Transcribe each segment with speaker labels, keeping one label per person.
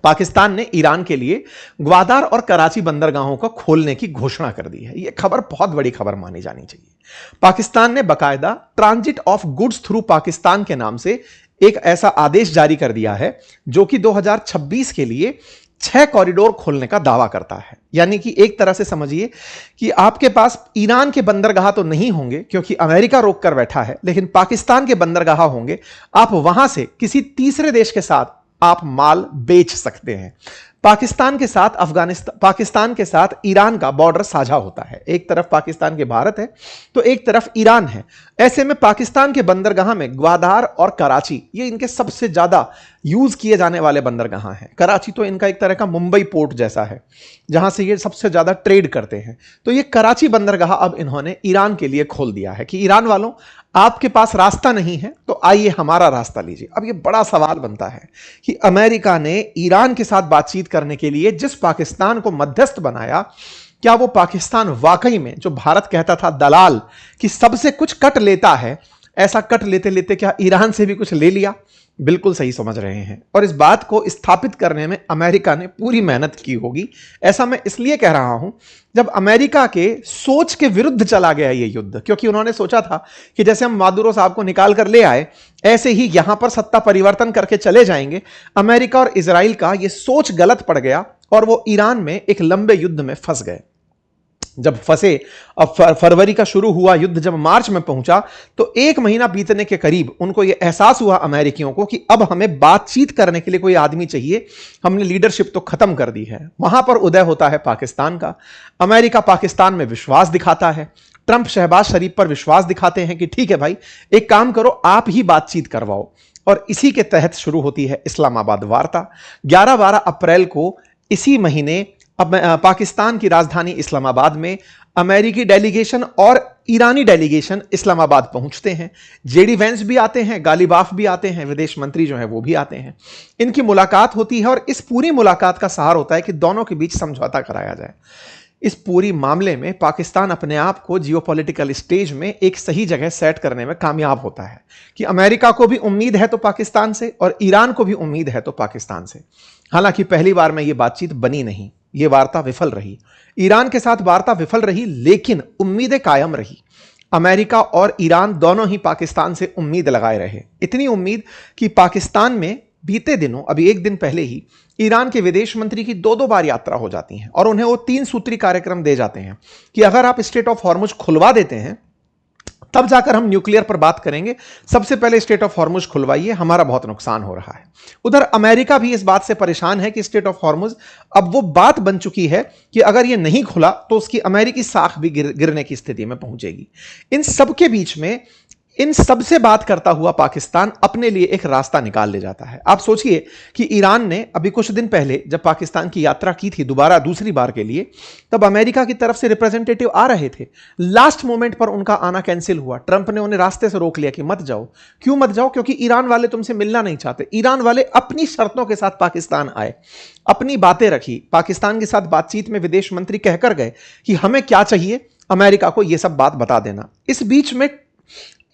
Speaker 1: पाकिस्तान ने ईरान के लिए ग्वादार और कराची बंदरगाहों को खोलने की घोषणा कर दी है। यह खबर बहुत बड़ी खबर मानी जानी चाहिए। पाकिस्तान ने बकायदा transit of goods through Pakistan के नाम से एक ऐसा आदेश जारी कर दिया है जो कि 2026 के लिए 6 कॉरिडोर खोलने का दावा करता है। यानी कि एक तरह से समझिए कि आपके पास ईरान के बंदरगाह तो नहीं होंगे क्योंकि अमेरिका रोक कर बैठा है, लेकिन पाकिस्तान के बंदरगाह होंगे। आप वहां से किसी तीसरे देश के साथ आप माल बेच सकते हैं। पाकिस्तान के साथ ईरान का बॉर्डर साझा होता है। एक तरफ पाकिस्तान के भारत है तो एक तरफ ईरान है। ऐसे में पाकिस्तान के बंदरगाह में ग्वादार और कराची ये इनके सबसे ज्यादा यूज किए जाने वाले बंदरगाह हैं। कराची तो इनका एक तरह का मुंबई पोर्ट जैसा है जहां से ये सबसे ज्यादा ट्रेड करते हैं। तो ये कराची बंदरगाह अब इन्होंने ईरान के लिए खोल दिया है कि ईरान वालों, आपके पास रास्ता नहीं है तो आइए हमारा रास्ता लीजिए। अब ये बड़ा सवाल बनता है कि अमेरिका ने ईरान के साथ बातचीत करने के लिए जिस पाकिस्तान को मध्यस्थ बनाया, क्या वो पाकिस्तान वाकई में, जो भारत कहता था दलाल कि सबसे कुछ कट लेता है, ऐसा कट लेते लेते क्या ईरान से भी कुछ ले लिया? बिल्कुल सही समझ रहे हैं। और इस बात को स्थापित करने में अमेरिका ने पूरी मेहनत की होगी। ऐसा मैं इसलिए कह रहा हूं, जब अमेरिका के सोच के विरुद्ध चला गया ये युद्ध, क्योंकि उन्होंने सोचा था कि जैसे हम मादुरो साहब को निकाल कर ले आए ऐसे ही यहां पर सत्ता परिवर्तन करके चले जाएंगे। अमेरिका और इजराइल का यह सोच गलत पड़ गया और वो ईरान में एक लंबे युद्ध में फंस गए। जब फंसे, अब फरवरी का शुरू हुआ युद्ध जब मार्च में पहुंचा तो 1 महीना बीतने के करीब उनको यह एहसास हुआ अमेरिकियों को कि अब हमें बातचीत करने के लिए कोई आदमी चाहिए। हमने लीडरशिप तो खत्म कर दी है। वहां पर उदय होता है पाकिस्तान का। अमेरिका पाकिस्तान में विश्वास दिखाता है। ट्रंप शहबाज शरीफ पर विश्वास दिखाते हैं कि ठीक है भाई, एक काम करो, आप ही बातचीत करवाओ। और इसी के तहत शुरू होती है इस्लामाबाद वार्ता। 11-12 अप्रैल को इसी महीने अब पाकिस्तान की राजधानी इस्लामाबाद में अमेरिकी डेलीगेशन और ईरानी डेलीगेशन इस्लामाबाद पहुंचते हैं। जेडी वेंस भी आते हैं, गालिबाफ भी आते हैं, विदेश मंत्री जो है वो भी आते हैं। इनकी मुलाकात होती है और इस पूरी मुलाकात का सहारा होता है कि दोनों के बीच समझौता कराया जाए। इस पूरी मामले में पाकिस्तान अपने आप को जियोपॉलिटिकल स्टेज में एक सही जगह सेट करने में कामयाब होता है कि अमेरिका को भी उम्मीद है तो पाकिस्तान से, और ईरान को भी उम्मीद है तो पाकिस्तान से। हालांकि पहली बार में यह बातचीत बनी नहीं, यह वार्ता विफल रही। ईरान के साथ वार्ता विफल रही, लेकिन उम्मीदें कायम रही। अमेरिका और ईरान दोनों ही पाकिस्तान से उम्मीद लगाए रहे। इतनी उम्मीद कि पाकिस्तान में बीते दिनों, अभी एक दिन पहले ही, ईरान के विदेश मंत्री की 2-2 बार यात्रा हो जाती है और उन्हें वो 3 सूत्री कार्यक्रम दे जाते हैं कि अगर आप स्ट्रेट ऑफ हॉर्मुज खुलवा देते हैं तब जाकर हम न्यूक्लियर पर बात करेंगे। सबसे पहले स्ट्रेट ऑफ हॉर्मुज खुलवाइए, हमारा बहुत नुकसान हो रहा है। उधर अमेरिका भी इस बात से परेशान है कि स्ट्रेट ऑफ हॉर्मुज अब वो बात बन चुकी है कि अगर ये नहीं खुला तो उसकी अमेरिकी साख भी गिरने की स्थिति में पहुंचेगी। इन सबके बीच में, इन सबसे बात करता हुआ पाकिस्तान अपने लिए एक रास्ता निकाल ले जाता है। आप सोचिए कि ईरान ने अभी कुछ दिन पहले जब पाकिस्तान की यात्रा की थी दोबारा दूसरी बार के लिए, तब अमेरिका की तरफ से रिप्रेजेंटेटिव आ रहे थे। लास्ट मोमेंट पर उनका आना कैंसिल हुआ। ट्रंप ने उन्हें रास्ते से रोक लिया कि मत जाओ। क्यों मत जाओ? क्योंकि ईरान वाले तुमसे मिलना नहीं चाहते। ईरान वाले अपनी शर्तों के साथ पाकिस्तान आए, अपनी बातें रखी। पाकिस्तान के साथ बातचीत में विदेश मंत्री कहकर गए कि हमें क्या चाहिए, अमेरिका को यह सब बात बता देना। इस बीच में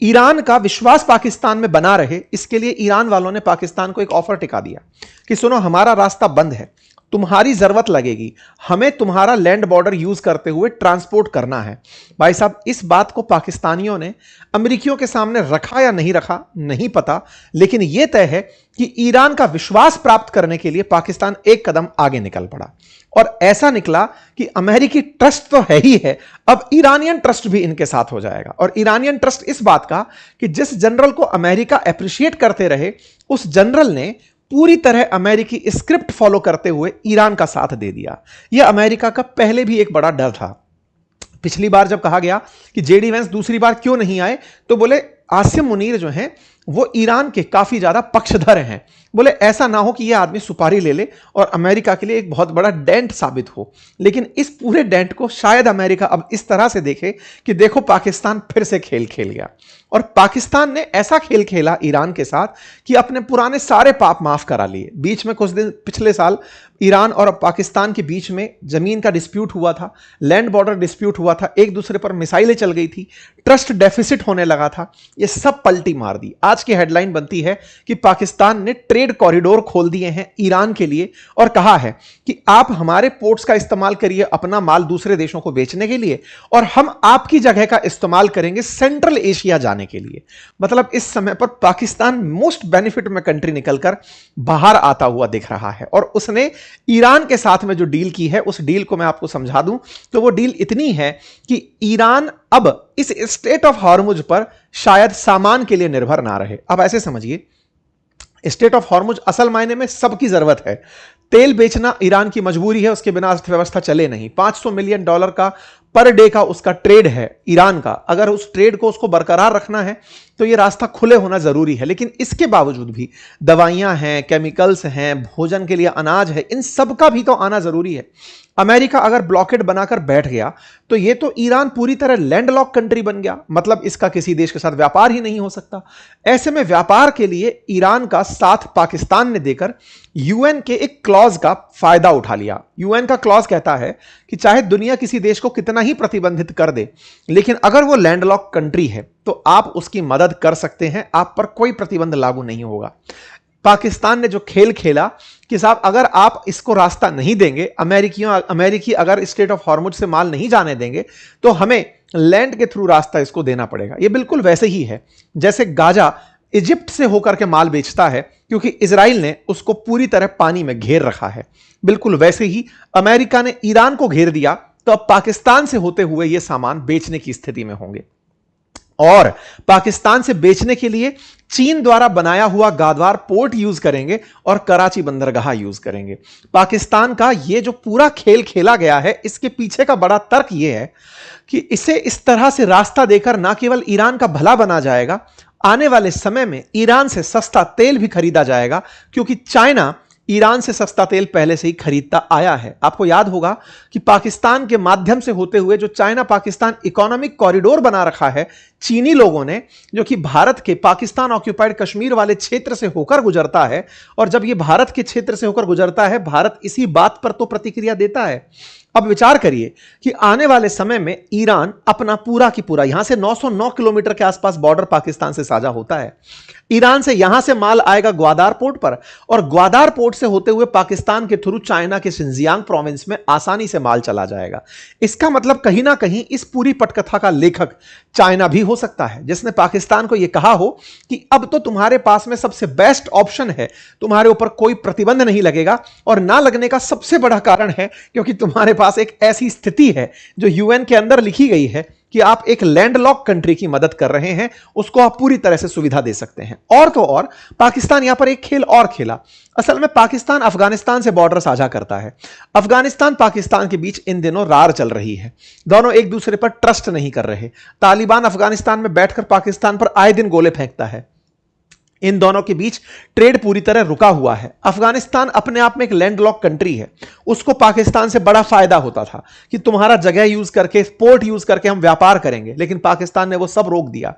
Speaker 1: ईरान का विश्वास पाकिस्तान में बना रहे, इसके लिए ईरान वालों ने पाकिस्तान को एक ऑफर टिका दिया कि सुनो, हमारा रास्ता बंद है, तुम्हारी जरूरत लगेगी, हमें तुम्हारा लैंड बॉर्डर यूज करते हुए ट्रांसपोर्ट करना है। भाई साहब, इस बात को पाकिस्तानियों ने अमेरिकियों के सामने रखा या नहीं रखा नहीं पता, लेकिन यह तय है कि ईरान का विश्वास प्राप्त करने के लिए पाकिस्तान एक कदम आगे निकल पड़ा। और ऐसा निकला कि अमेरिकी ट्रस्ट तो है ही है, अब ईरानियन ट्रस्ट भी इनके साथ हो जाएगा। और ईरानियन ट्रस्ट इस बात का कि जिस जनरल को अमेरिका अप्रिशिएट करते रहे, उस जनरल ने पूरी तरह अमेरिकी स्क्रिप्ट फॉलो करते हुए ईरान का साथ दे दिया। यह अमेरिका का पहले भी एक बड़ा डर था। पिछली बार जब कहा गया कि जेडी वेंस दूसरी बार क्यों नहीं आए, तो बोले आसिम मुनीर जो हैं वो ईरान के काफी ज्यादा पक्षधर हैं। बोले ऐसा ना हो कि यह आदमी सुपारी ले ले और अमेरिका के लिए एक बहुत बड़ा डेंट साबित हो। लेकिन इस पूरे डेंट को शायद अमेरिका अब इस तरह से देखे कि देखो, पाकिस्तान फिर से खेल खेल गया। और पाकिस्तान ने ऐसा खेल खेला ईरान के साथ कि अपने पुराने सारे पाप माफ करा लिए। बीच में कुछ दिन पिछले साल ईरान और पाकिस्तान के बीच में जमीन का डिस्प्यूट हुआ था, लैंड बॉर्डर डिस्प्यूट हुआ था, एक दूसरे पर मिसाइलें चल गई थी, ट्रस्ट डेफिसिट होने लगा था। ये सब पलटी मार दी। आज की हेडलाइन बनती है कि पाकिस्तान ने ट्रेड कॉरिडोर खोल दिए हैं ईरान के लिए और कहा है कि आप हमारे पोर्ट्स का इस्तेमाल करिए अपना माल दूसरे देशों को बेचने के लिए और हम आपकी जगह का इस्तेमाल करेंगे सेंट्रल एशिया जाने के लिए। मतलब इस समय पर पाकिस्तान मोस्ट बेनिफिट में कंट्री निकलकर बाहर आता हुआ दिख रहा है। और उसने ईरान के साथ में जो डील की है उस डील को मैं आपको समझा दूं तो वो डील इतनी है कि ईरान अब इस स्ट्रेट ऑफ हॉर्मुज पर शायद सामान के लिए निर्भर ना रहे। अब ऐसे समझिए, स्टेट ऑफ हॉर्मुज असल मायने में सबकी जरूरत है, तेल बेचना ईरान की मजबूरी है, उसके बिना अर्थव्यवस्था चले नहीं। $500 मिलियन का पर डे का उसका ट्रेड है ईरान का, अगर उस ट्रेड को उसको बरकरार रखना है तो यह रास्ता खुले होना जरूरी है। लेकिन इसके बावजूद भी दवाइयां हैं, केमिकल्स हैं, भोजन के लिए अनाज है, इन सब का भी तो आना जरूरी है। अमेरिका अगर ब्लॉकेड बनाकर बैठ गया तो यह तो ईरान पूरी तरह लैंडलॉक कंट्री बन गया, मतलब इसका किसी देश के साथ व्यापार ही नहीं हो सकता। ऐसे में व्यापार के लिए ईरान का साथ पाकिस्तान ने देकर यूएन के एक क्लॉज का फायदा उठा लिया। यूएन का क्लॉज कहता है कि चाहे दुनिया किसी देश को कितना ही प्रतिबंधित कर दे, लेकिन अगर वो लैंडलॉक कंट्री है तो आप उसकी मदद कर सकते हैं, आप पर कोई प्रतिबंध लागू नहीं होगा। पाकिस्तान ने जो खेल खेला कि साहब अगर आप इसको रास्ता नहीं देंगे, अमेरिकी अगर स्ट्रेट ऑफ हॉर्मुज से माल नहीं जाने देंगे तो हमें लैंड के थ्रू रास्ता इसको देना पड़ेगा। यह बिल्कुल वैसे ही है जैसे गाजा इजिप्ट से होकर के माल बेचता है क्योंकि इजराइल ने उसको पूरी तरह पानी में घेर रखा है। बिल्कुल वैसे ही अमेरिका ने ईरान को घेर दिया तो अब पाकिस्तान से होते हुए यह सामान बेचने की स्थिति में होंगे। और पाकिस्तान से बेचने के लिए चीन द्वारा बनाया हुआ गादवार पोर्ट यूज करेंगे और कराची बंदरगाह यूज करेंगे। पाकिस्तान का यह जो पूरा खेल खेला गया है, इसके पीछे का बड़ा तर्क यह है कि इसे इस तरह से रास्ता देकर ना केवल ईरान का भला बना जाएगा, आने वाले समय में ईरान से सस्ता तेल भी खरीदा जाएगा क्योंकि चाइना ईरान से सस्ता तेल पहले से ही खरीदता आया है। आपको याद होगा कि पाकिस्तान के माध्यम से होते हुए जो चाइना पाकिस्तान इकोनॉमिक कॉरिडोर बना रखा है चीनी लोगों ने, जो कि भारत के पाकिस्तान ऑक्यूपाइड कश्मीर वाले क्षेत्र से होकर गुजरता है, और जब यह भारत के क्षेत्र से होकर गुजरता है भारत इसी बात पर तो प्रतिक्रिया देता है। अब विचार करिए कि आने वाले समय में ईरान अपना पूरा की पूरा, यहां से 909 किलोमीटर के आसपास बॉर्डर पाकिस्तान से साझा होता है, ईरान से यहां से माल आएगा ग्वादार पोर्ट पर और ग्वादार पोर्ट से होते हुए पाकिस्तान के थ्रू चाइना के शिनजियांग प्रोविंस में आसानी से माल चला जाएगा। इसका मतलब कहीं ना कहीं इस पूरी पटकथा का लेखक चाइना भी हो सकता है, जिसने पाकिस्तान को यह कहा हो कि अब तो तुम्हारे पास में सबसे बेस्ट ऑप्शन है, तुम्हारे ऊपर कोई प्रतिबंध नहीं लगेगा। और ना लगने का सबसे बड़ा कारण है क्योंकि तुम्हारे पास एक ऐसी स्थिति है जो यूएन के अंदर लिखी गई है कि आप एक लैंडलॉक कंट्री की मदद कर रहे हैं, उसको आप पूरी तरह से सुविधा दे सकते हैं। और तो और पाकिस्तान यहां पर एक खेल और खेला। असल में पाकिस्तान अफगानिस्तान से बॉर्डर साझा करता है। अफगानिस्तान पाकिस्तान के बीच इन दिनों रार चल रही है, दोनों एक दूसरे पर ट्रस्ट नहीं कर रहे। तालिबान अफगानिस्तान में बैठकर पाकिस्तान पर आए दिन गोले फेंकता है। इन दोनों के बीच ट्रेड पूरी तरह रुका हुआ है। अफगानिस्तान अपने आप में एक लैंडलॉक कंट्री है, उसको पाकिस्तान से बड़ा फायदा होता था कि तुम्हारा जगह यूज करके, पोर्ट यूज करके हम व्यापार करेंगे, लेकिन पाकिस्तान ने वो सब रोक दिया।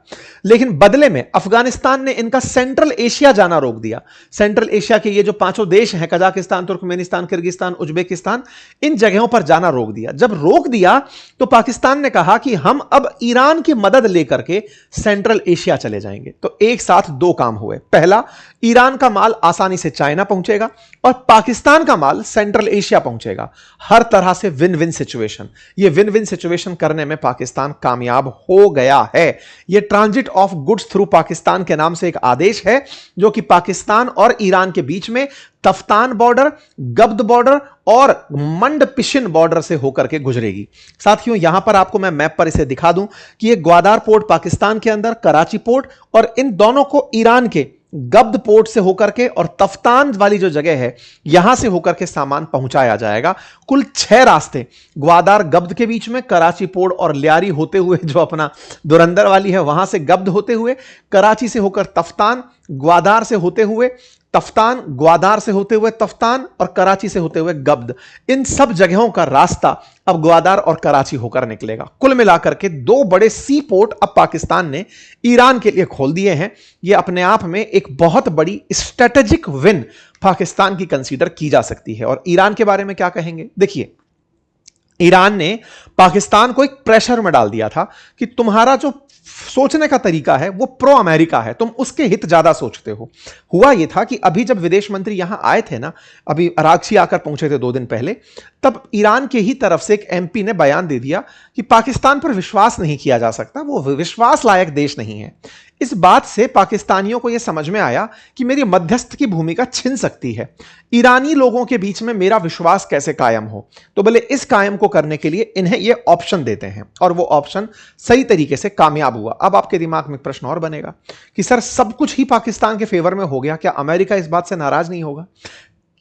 Speaker 1: लेकिन बदले में अफगानिस्तान ने इनका सेंट्रल एशिया जाना रोक दिया। सेंट्रल एशिया के ये जो 5 देश हैं, कजाकिस्तान, तुर्कमेनिस्तान, किर्गिस्तान, उज्बेकिस्तान, इन जगहों पर जाना रोक दिया। जब रोक दिया तो पाकिस्तान ने कहा कि हम अब ईरान की मदद लेकर के सेंट्रल एशिया चले जाएंगे। तो एक साथ दो काम हुए। पहला, ईरान का माल आसानी से चाइना पहुंचेगा और पाकिस्तान का माल सेंट्रल एशिया पहुंचेगा। हर तरह से विन विन सिचुएशन। यह विन विन सिचुएशन करने में पाकिस्तान कामयाब हो गया है। यह transit of goods through Pakistan के नाम से एक आदेश है जो कि पाकिस्तान और ईरान के बीच में तफ्तान बॉर्डर, गब्द बॉर्डर और मंड पिशिन बॉर्डर से होकर के गुजरेगी। साथियों, यहां पर आपको मैं मैप पर इसे दिखा दूं कि यह ग्वादार पोर्ट पाकिस्तान के अंदर, कराची पोर्ट, और इन दोनों को ईरान के गब्द पोर्ट से होकर के और तफ्तान वाली जो जगह है यहां से होकर के सामान पहुंचाया जाएगा। कुल 6 रास्ते, ग्वादार गब्द के बीच में, कराची पोर्ट और लियारी होते हुए जो अपना दुरंदर वाली है वहां से गब्द होते हुए, कराची से होकर तफ्तान, ग्वादार से होते हुए तफ्तान, ग्वादार से होते हुए तफ्तान और कराची से होते हुए गब्द। इन सब जगहों का रास्ता अब ग्वादार और कराची होकर निकलेगा। कुल मिलाकर के 2 बड़े सी पोर्ट अब पाकिस्तान ने ईरान के लिए खोल दिए हैं। यह अपने आप में एक बहुत बड़ी स्ट्रेटेजिक विन पाकिस्तान की कंसीडर की जा सकती है। और ईरान के बारे में क्या कहेंगे? देखिए, ईरान ने पाकिस्तान को एक प्रेशर में डाल दिया था कि तुम्हारा जो सोचने का तरीका है वो प्रो अमेरिका है, तुम उसके हित ज्यादा सोचते हो। हुआ यह था कि अभी जब विदेश मंत्री यहां आए थे ना, अभी अरागची आकर पहुंचे थे 2 दिन पहले, तब ईरान के ही तरफ से एक एमपी ने बयान दे दिया कि पाकिस्तान पर विश्वास नहीं किया जा सकता, वो विश्वास लायक देश नहीं है। इस बात से पाकिस्तानियों को यह समझ में आया कि मेरी मध्यस्थ की भूमिका छिन सकती है, ईरानी लोगों के बीच में मेरा विश्वास कैसे कायम हो, तो भले इस कायम को करने के लिए इन्हें यह ऑप्शन देते हैं, और वो ऑप्शन सही तरीके से कामयाब हुआ। अब आपके दिमाग में एक प्रश्न और बनेगा कि सर सब कुछ ही पाकिस्तान के फेवर में हो गया, क्या अमेरिका इस बात से नाराज नहीं होगा?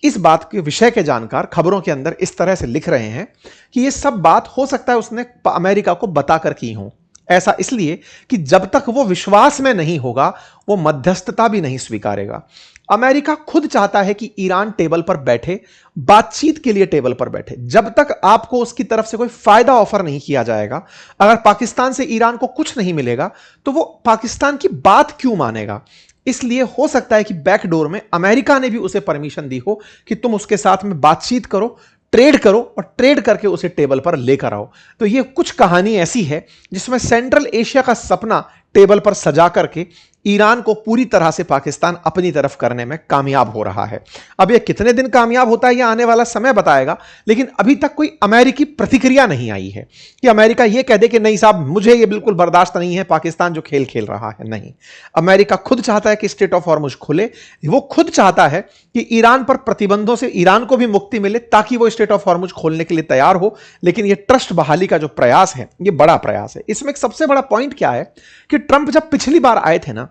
Speaker 1: इस बात के विषय के जानकार खबरों के अंदर इस तरह से लिख रहे हैं कि यह सब बात हो सकता है उसने अमेरिका को बताकर की हो। ऐसा इसलिए कि जब तक वो विश्वास में नहीं होगा वो मध्यस्थता भी नहीं स्वीकारेगा। अमेरिका खुद चाहता है कि ईरान टेबल पर बैठे, बातचीत के लिए टेबल पर बैठे। जब तक आपको उसकी तरफ से कोई फायदा ऑफर नहीं किया जाएगा, अगर पाकिस्तान से ईरान को कुछ नहीं मिलेगा तो वो पाकिस्तान की बात क्यों मानेगा? इसलिए हो सकता है कि बैकडोर में अमेरिका ने भी उसे परमिशन दी हो कि तुम उसके साथ में बातचीत करो, ट्रेड करो, और ट्रेड करके उसे टेबल पर लेकर आओ। तो ये कुछ कहानी ऐसी है जिसमें सेंट्रल एशिया का सपना टेबल पर सजा करके ईरान को पूरी तरह से पाकिस्तान अपनी तरफ करने में कामयाब हो रहा है। अब ये कितने दिन कामयाब होता है यह आने वाला समय बताएगा, लेकिन अभी तक कोई अमेरिकी प्रतिक्रिया नहीं आई है कि अमेरिका यह कह दे कि नहीं साहब मुझे यह बिल्कुल बर्दाश्त नहीं है पाकिस्तान जो खेल खेल रहा है। नहीं, अमेरिका खुद चाहता है कि स्ट्रेट ऑफ हॉर्मुज खुले, वो खुद चाहता है कि ईरान पर प्रतिबंधों से ईरान को भी मुक्ति मिले ताकि वो स्ट्रेट ऑफ हॉर्मुज खोलने के लिए तैयार हो। लेकिन यह ट्रस्ट बहाली का जो प्रयास है यह बड़ा प्रयास है। इसमें एक सबसे बड़ा पॉइंट क्या है कि ट्रंप जब पिछली बार आए थे ना,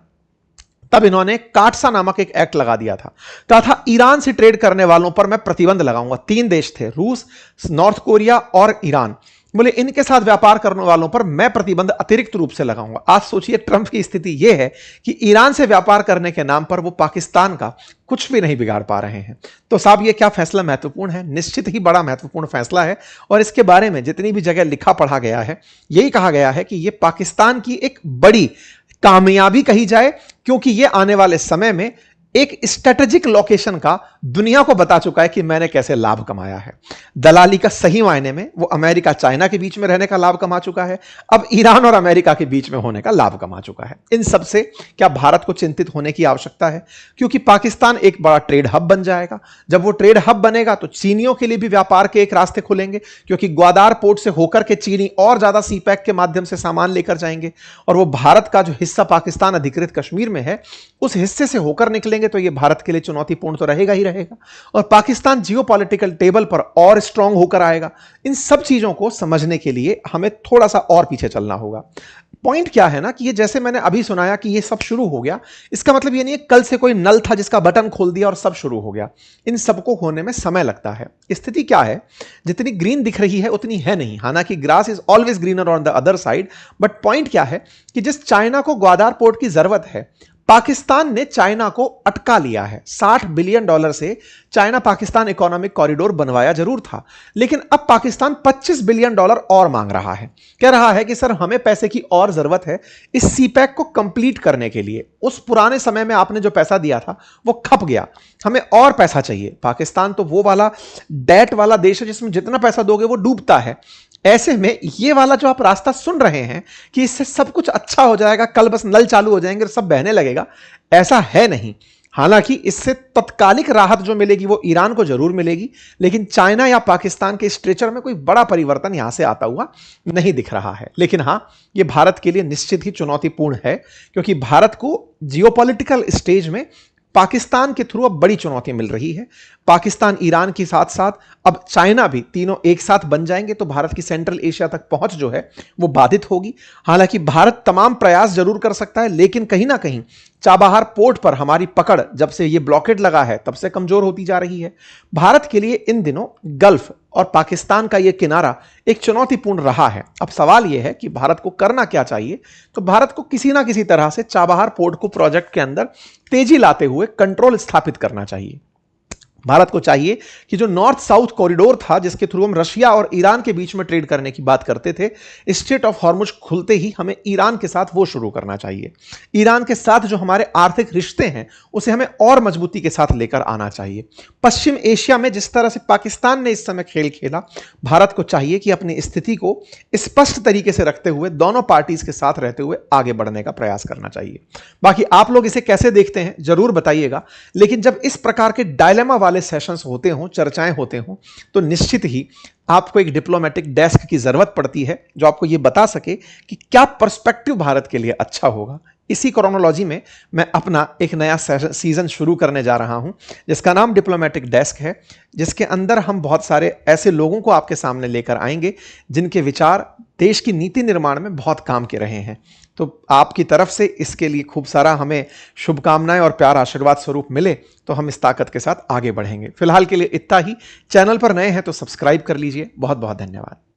Speaker 1: तब इन्होंने काटसा नामक एक एक्ट लगा दिया था, कहा था ईरान से ट्रेड करने वालों पर मैं प्रतिबंध लगाऊंगा। 3 देश थे, रूस, नॉर्थ कोरिया और ईरान। बोले इनके साथ व्यापार करने वालों पर मैं प्रतिबंध अतिरिक्त रूप से लगाऊंगा। आज सोचिए ट्रंप की स्थिति यह है कि ईरान से व्यापार करने के नाम पर वो पाकिस्तान का कुछ भी नहीं बिगाड़ पा रहे हैं। तो साहब ये क्या फैसला महत्वपूर्ण है? निश्चित ही बड़ा महत्वपूर्ण फैसला है, और इसके बारे में जितनी भी जगह लिखा पढ़ा गया है यही कहा गया है कि यह पाकिस्तान की एक बड़ी कामयाबी कही जाए, क्योंकि यह आने वाले समय में एक स्ट्रेटेजिक लोकेशन का दुनिया को बता चुका है कि मैंने कैसे लाभ कमाया है। दलाली का सही मायने में वो अमेरिका चाइना के बीच में रहने का लाभ कमा चुका है, अब ईरान और अमेरिका के बीच में होने का लाभ कमा चुका है। इन सब से क्या भारत को चिंतित होने की आवश्यकता है? क्योंकि पाकिस्तान एक बड़ा ट्रेड हब बन जाएगा। जब वो ट्रेड हब बनेगा तो चीनियों के लिए भी व्यापार के एक रास्ते खुलेंगे, क्योंकि ग्वादार पोर्ट से होकर के चीनी और ज्यादा सी पैक के माध्यम से सामान लेकर जाएंगे, और वो भारत का जो हिस्सा पाकिस्तान अधिकृत कश्मीर में है उस हिस्से से होकर निकलेंगे। तो ये भारत के लिए चुनौतीपूर्ण तो रहेगा ही रहेगा, और पाकिस्तान जियोपॉलिटिकल टेबल पर और स्ट्रांग होकर आएगा। इन सब चीजों को समझने के लिए हमें थोड़ा सा और पीछे चलना होगा। पॉइंट क्या है ना कि ये जैसे मैंने अभी सुनाया कि ये सब शुरू हो गया, इसका मतलब ये नहीं है कल से कोई नल था जिसका बटन खोल दिया और सब शुरू हो गया। इन सबको होने में समय लगता है। स्थिति क्या है, जितनी ग्रीन दिख रही है उतनी है नहीं। हालांकि grass is always greener on the other side, but point क्या है कि जिस चाइना को ग्वादार पोर्ट की जरूरत है, पाकिस्तान ने चाइना को अटका लिया है। $60 बिलियन से चाइना पाकिस्तान इकोनॉमिक कॉरिडोर बनवाया जरूर था, लेकिन अब पाकिस्तान $25 बिलियन और मांग रहा है। कह रहा है कि सर हमें पैसे की और जरूरत है इस सीपैक को कंप्लीट करने के लिए। उस पुराने समय में आपने जो पैसा दिया था वो खप गया, हमें और पैसा चाहिए। पाकिस्तान तो वो वाला डेट वाला देश है जिसमें जितना पैसा दोगे वो डूबता है। ऐसे में ये वाला जो आप रास्ता सुन रहे हैं कि इससे सब कुछ अच्छा हो जाएगा, कल बस नल चालू हो जाएंगे और सब बहने लगेगा, ऐसा है नहीं। हालांकि इससे तत्कालिक राहत जो मिलेगी वो ईरान को जरूर मिलेगी, लेकिन चाइना या पाकिस्तान के स्ट्रेचर में कोई बड़ा परिवर्तन यहां से आता हुआ नहीं दिख रहा है। लेकिन हां, ये भारत के लिए निश्चित ही चुनौतीपूर्ण है, क्योंकि भारत को जियोपॉलिटिकल स्टेज में पाकिस्तान के थ्रू अब बड़ी चुनौती मिल रही है। पाकिस्तान, ईरान के साथ साथ अब चाइना भी, तीनों एक साथ बन जाएंगे तो भारत की सेंट्रल एशिया तक पहुंच जो है वो बाधित होगी। हालांकि भारत तमाम प्रयास जरूर कर सकता है, लेकिन कहीं ना कहीं चाबहार पोर्ट पर हमारी पकड़ जब से ये ब्लॉकेड लगा है तब से कमजोर होती जा रही है। भारत के लिए इन दिनों गल्फ और पाकिस्तान का यह किनारा एक चुनौतीपूर्ण रहा है। अब सवाल यह है कि भारत को करना क्या चाहिए। तो भारत को किसी ना किसी तरह से चाबहार पोर्ट को प्रोजेक्ट के अंदर तेजी लाते हुए कंट्रोल स्थापित करना चाहिए। भारत को चाहिए कि जो नॉर्थ साउथ कॉरिडोर था जिसके थ्रू हम रशिया और ईरान के बीच में ट्रेड करने की बात करते थे, स्ट्रेट ऑफ हॉर्मुज खुलते ही हमें ईरान के साथ वो शुरू करना चाहिए। ईरान के साथ जो हमारे आर्थिक रिश्ते हैं उसे हमें और मजबूती के साथ लेकर आना चाहिए। पश्चिम एशिया में जिस तरह से पाकिस्तान ने इस समय खेल खेला, भारत को चाहिए कि अपनी स्थिति को स्पष्ट तरीके से रखते हुए दोनों पार्टीज के साथ रहते हुए आगे बढ़ने का प्रयास करना चाहिए। बाकी आप लोग इसे कैसे देखते हैं जरूर बताइएगा। लेकिन जब इस प्रकार के डायलेमा वाले सेशंस होते हों, चर्चाएं होते हों, तो निश्चित ही आपको एक डिप्लोमेटिक डेस्क की जरूरत पड़ती है जो आपको यह बता सके कि क्या पर्सपेक्टिव भारत के लिए अच्छा होगा। इसी क्रोनोलॉजी में मैं अपना एक नया सीजन शुरू करने जा रहा हूं जिसका नाम डिप्लोमेटिक डेस्क है, जिसके अंदर हम बहुत सारे ऐसे लोगों को आपके सामने लेकर आएंगे जिनके विचार देश की नीति निर्माण में बहुत काम के रहे हैं। तो आपकी तरफ से इसके लिए खूब सारा हमें शुभकामनाएं और प्यार आशीर्वाद स्वरूप मिले तो हम इस ताकत के साथ आगे बढ़ेंगे। फिलहाल के लिए इतना ही। चैनल पर नए हैं तो सब्सक्राइब कर लीजिए। बहुत बहुत धन्यवाद।